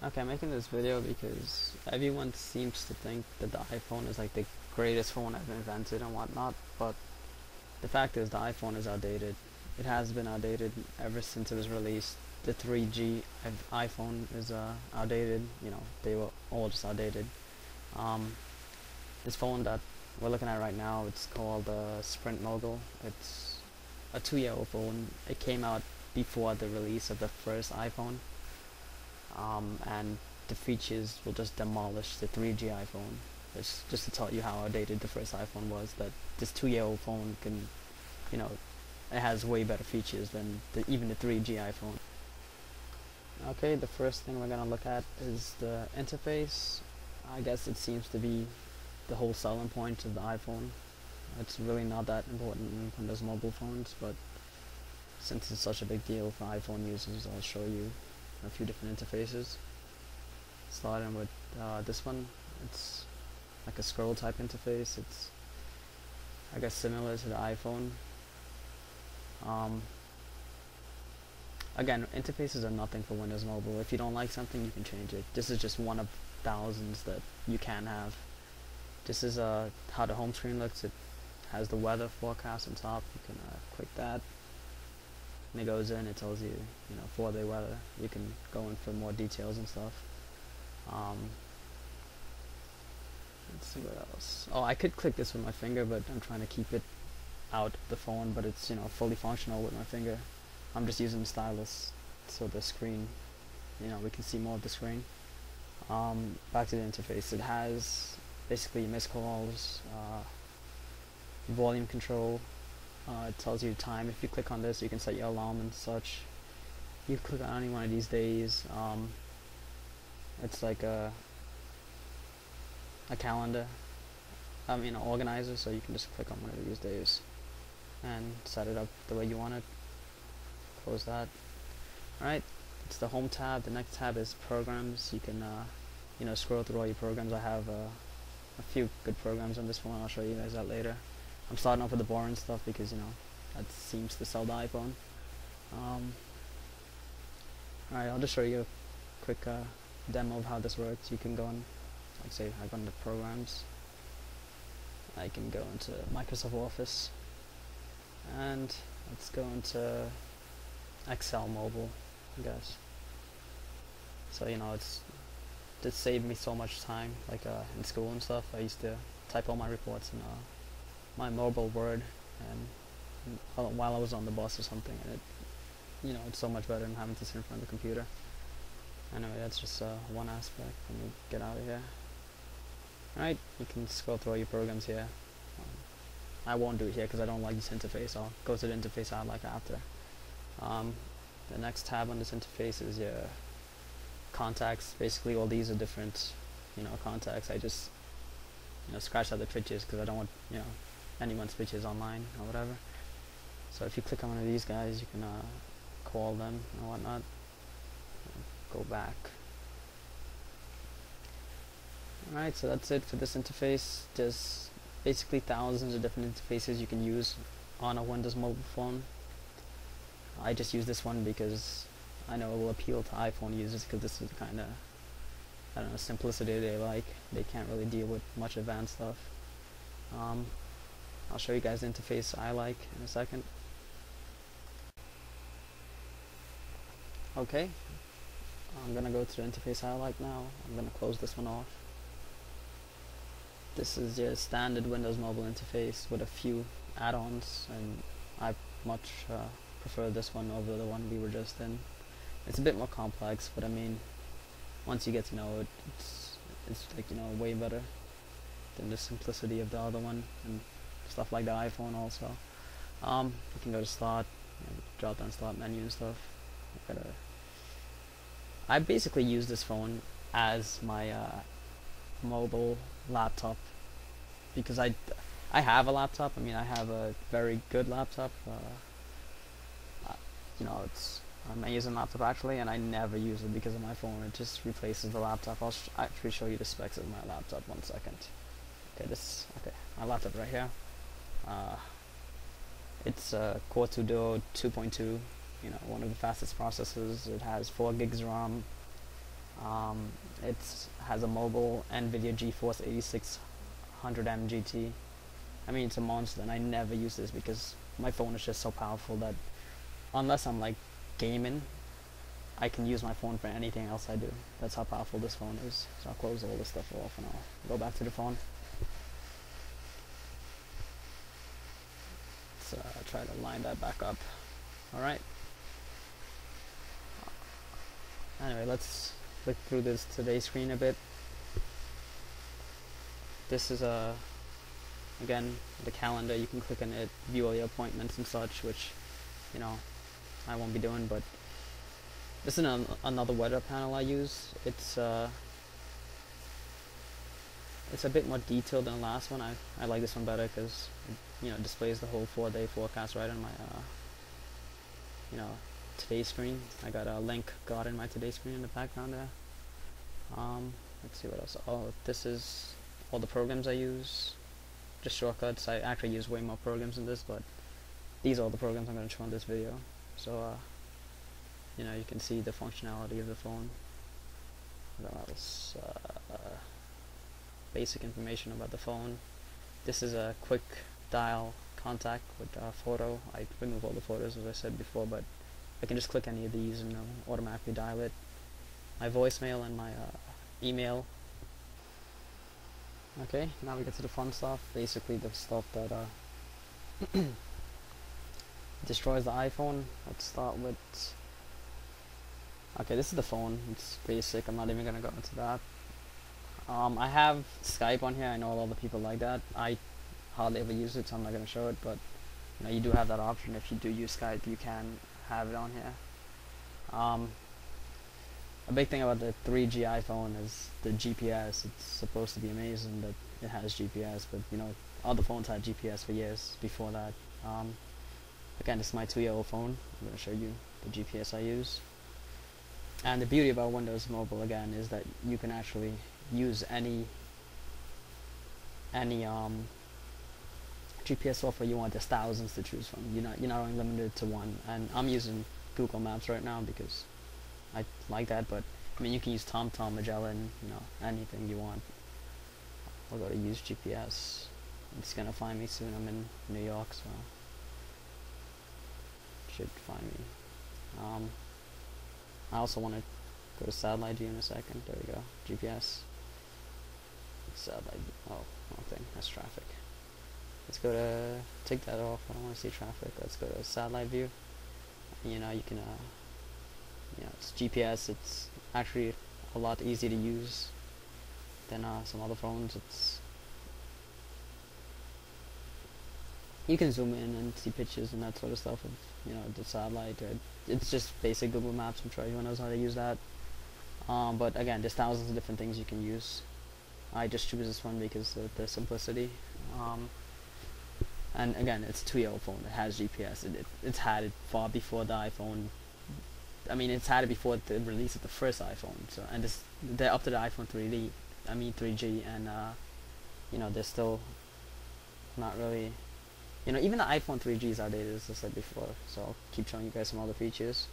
Okay, I'm making this video because everyone seems to think that the iPhone is like the greatest phone ever invented and whatnot, but the fact is the iPhone is outdated. It has been outdated ever since it was released. The 3G iPhone is outdated. You know, they were all just outdated. Um, this phone that we're looking at right now, it's called Sprint Mogul. It's a 2-year-old phone. It came out before the release of the first iPhone. And the features will just demolish the 3G iPhone. It's just to tell you how outdated the first iPhone was. That this 2-year-old phone can, you know, it has way better features than even the 3G iPhone. Okay, the first thing we're gonna look at is the interface. I guess it seems to be the whole selling point of the iPhone. It's really not that important in Windows mobile phones, but since it's such a big deal for iPhone users, I'll show you a few different interfaces. Starting with this one, it's like a scroll type interface. It's, I guess, similar to the iPhone. Again, interfaces are nothing for Windows Mobile. If you don't like something, you can change it. This is just one of thousands that you can have. This is how the home screen looks. It has the weather forecast on top. You can click that. And it goes in, it tells you, 4-day weather. You can go in for more details and stuff. Let's see what else. Oh, I could click this with my finger, but I'm trying to keep it out the phone, but it's, fully functional with my finger. I'm just using the stylus, so the screen, we can see more of the screen. Back to the interface. It has basically missed calls, volume control. It tells you time. If you click on this, you can set your alarm and such. You click on any one of these days. It's like a calendar. An organizer, so you can just click on one of these days and set it up the way you want it. Close that. Alright, it's the home tab. The next tab is programs. You can scroll through all your programs. I have a few good programs on this phone. I'll show you guys that later. I'm starting off with the boring stuff because that seems to sell the iPhone. Alright, I'll just show you a quick demo of how this works. You can go on, like say, I go into programs. I can go into Microsoft Office, and let's go into Excel mobile, I guess. So it saved me so much time, like in school and stuff. I used to type all my reports in my mobile Word, and while I was on the bus or something, and it, it's so much better than having to sit in front of the computer. Anyway, that's just one aspect. Let me get out of here. Alright, you can scroll through all your programs here. I won't do it here because I don't like this interface. I'll go to the interface I like after. The next tab on this interface is your contacts. Basically, all these are different, contacts. I just, scratch out the pictures because I don't want, anyone's pictures online or whatever. So if you click on one of these guys, you can call them and whatnot. Go back. Alright, so that's it for this interface. There's basically thousands of different interfaces you can use on a Windows mobile phone. I just use this one because I know it will appeal to iPhone users because this is the kind of, I don't know, simplicity they like. They can't really deal with much advanced stuff. I'll show you guys the interface I like in a second. Okay, I'm gonna go to the interface I like now. I'm gonna close this one off. This is your standard Windows mobile interface with a few add-ons, and I much prefer this one over the one we were just in. It's a bit more complex, but once you get to know it, it's like way better than the simplicity of the other one and stuff like the iPhone also. You can go to start, drop down start menu and stuff. I basically use this phone as my mobile laptop because I have a laptop. I have a very good laptop. I'm using a laptop actually, and I never use it because of my phone. It just replaces the laptop. I'll actually show you the specs of my laptop. 1 second. Okay, my laptop right here. It's a Core 2 Duo 2.2. One of the fastest processors. It has 4 gigs RAM. It has a mobile NVIDIA GeForce 8600M GT. I mean, it's a monster, and I never use this because my phone is just so powerful that unless I'm like gaming, I can use my phone for anything else I do. That's how powerful this phone is. So I'll close all this stuff off and I'll go back to the phone. Let's try to line that back up. Alright. Anyway, let's click through this today's screen a bit. This is again, the calendar. You can click on it, view all your appointments and such, which, you know, I won't be doing, but this is another weather panel I use. It's a bit more detailed than the last one. I like this one better because it, you know, displays the whole 4-day forecast right on my you know, today's screen. I got a link got in my today's screen in the background there. Let's see what else. Oh, this is all the programs I use. Just shortcuts. I actually use way more programs than this, but these are all the programs I'm going to show in this video. So you know, you can see the functionality of the phone. What else? Basic information about the phone. This is a quick dial contact with photo. I remove all the photos as I said before, but I can just click any of these and it'll automatically dial it. My voicemail and my email. Okay, now we get to the fun stuff. Basically the stuff that destroys the iPhone. Let's start with... Okay, this is the phone. It's basic. I'm not even gonna go into that. I have Skype on here. I know a lot of people like that. I hardly ever use it, so I'm not gonna show it. But you know, you do have that option. If you do use Skype, you can have it on here. A big thing about the 3G iPhone is the GPS. It's supposed to be amazing that it has GPS, but you know, other phones had GPS for years before that. Again, this is my 2-year-old phone. I'm gonna show you the GPS I use. And the beauty about Windows Mobile again is that you can actually use any GPS software you want. There's thousands to choose from. You're not only limited to one. And I'm using Google Maps right now because I like that. But I mean, you can use TomTom, Magellan, you know, anything you want. I'll go to use GPS. It's gonna find me soon. I'm in New York, so it should find me. I also want to go to satellite view in a second. There we go. GPS. Satellite. Oh, wrong thing. That's traffic. Let's go to... Take that off. I don't want to see traffic. Let's go to satellite view. You know, you can... you know, it's GPS. It's actually a lot easier to use than some other phones. It's... You can zoom in and see pictures and that sort of stuff of, you know, the satellite. It's just basic Google Maps. I'm sure everyone knows how to use that. But again, there's thousands of different things you can use. I just choose this one because of the simplicity. And again, it's a 2-year-old phone. It has GPS. It's had it far before the iPhone. I mean, it's had it before the release of the first iPhone. So, and they're up to the iPhone 3D. I mean 3G, and you know, they're still not really. You know, even the iPhone 3G is outdated, as I said before. So I'll keep showing you guys some other features.